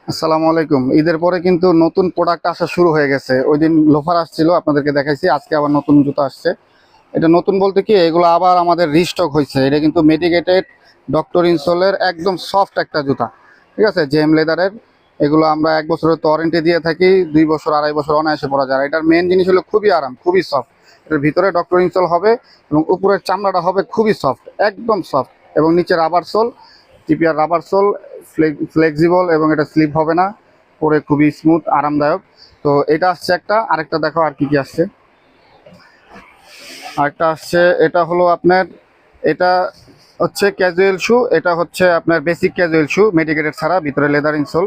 আসসালামু আলাইকুম। ঈদের পরে কিন্তু নতুন প্রোডাক্ট আসা শুরু হয়ে গেছে। ওই দিন লোফার আসছিল, আপনাদেরকে দেখাইছি। আজকে আবার নতুন জুতা আসছে। এটা নতুন বলতে কি, এগুলো আবার আমাদের রিস্টক হয়েছে। এটা কিন্তু মেডিকেটেড ডক্টর ইনসোলের একদম সফট একটা জুতা, ঠিক আছে, জেম লেদারের। এগুলো আমরা 1 বছরের তো ওয়ারেন্টি দিয়ে থাকি, 2 বছর 2.5 বছর অনায়াসে পরা যায়। এটার মেন জিনিস হলো খুবই আরাম, খুবই সফট। এটার ভিতরে ডক্টর ইনসোল হবে এবং উপরের চামড়াটা হবে খুবই সফট, একদম সফট। এবং নিচে rubber soul, TPR rubber soul, flexible, এবং এটা স্লিপ হবে না, পরে খুবই স্মুথ আরামদায়ক। তো এটা আসছে একটা। আরেকটা দেখো আর কি কি আসছে। আরেকটা আসছে, এটা হলো আপনার, এটা হচ্ছে ক্যাজুয়াল শু। এটা হচ্ছে আপনার বেসিক ক্যাজুয়াল শু, মেডিকেটেড ছাড়া, ভিতরে লেদার ইনসোল।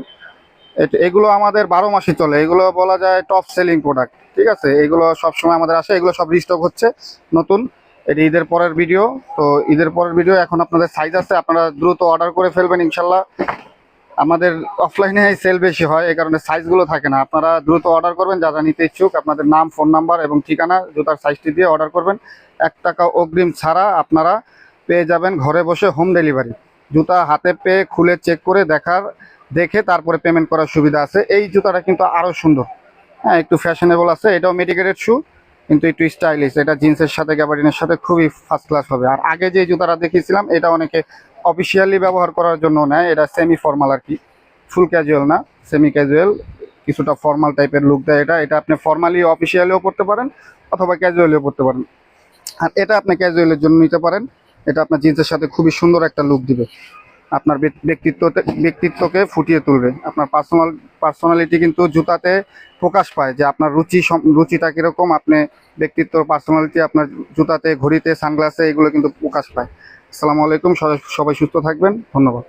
এগুলো আমাদের 12 মাসই চলে। এগুলো বলা যায় টপ সেলিং প্রোডাক্ট, ঠিক আছে। এগুলো সবসময় আমাদের আসে। এগুলো সব রিস্টক হচ্ছে নতুন। এটি ঈদের পরের ভিডিও। তো ঈদের পরের ভিডিও, এখন আপনাদের সাইজ আছে, আপনারা দ্রুত অর্ডার করে ফেলবেন ইনশাল্লাহ। আমাদের অফলাইনে সেল বেশি হয়, এই কারণে সাইজগুলো থাকে না। আপনারা দ্রুত অর্ডার করবেন, যারা নিতে ইচ্ছুক। আপনাদের নাম, ফোন নাম্বার এবং ঠিকানা, জুতার সাইজটি দিয়ে অর্ডার করবেন। 1 টাকা অগ্রিম ছাড়া আপনারা পেয়ে যাবেন ঘরে বসে হোম ডেলিভারি। জুতা হাতে পেয়ে খুলে চেক করে দেখে তারপরে পেমেন্ট করার সুবিধা আছে। এই জুতাটা কিন্তু আরও সুন্দর, হ্যাঁ, একটু ফ্যাশনেবল আছে। এটাও মেডিকেটেড শু, কিন্তু একটু স্টাইলিশ। এটা জিন্সের সাথে, গ্যাবার্ডিনের সাথে খুবই ফার্স্ট ক্লাস হবে। আর আগে যে জুতাটা দেখিয়েছিলাম, এটা অনেকে অফিসিয়ালি ব্যবহার করার জন্য নেয়। এটা সেমি ফর্মাল আর কি, ফুল ক্যাজুয়াল না, সেমি ক্যাজুয়াল, কিছুটা ফর্মাল টাইপের লুক দেয়। এটা আপনি ফর্মালি অফিসিয়ালিও পড়তে পারেন অথবা ক্যাজুয়ালিও পড়তে পারেন। আর এটা আপনি ক্যাজুয়ালের জন্য নিতে পারেন। এটা আপনার জিন্সের সাথে খুবই সুন্দর একটা লুক দিবে, আপনার ব্যক্তিত্বকে ফুটিয়ে তুলবে। আপনার পার্সোনালিটি কিন্তু জুতাতে প্রকাশ পায়, যে আপনার রুচিটা কীরকম, আপনি ব্যক্তিত্ব, পার্সোনালিটি আপনার জুতাতে, ঘড়িতে, সানগ্লাসে, এগুলো কিন্তু প্রকাশ পায়। আসসালামু আলাইকুম। সবাই সুস্থ থাকবেন। ধন্যবাদ।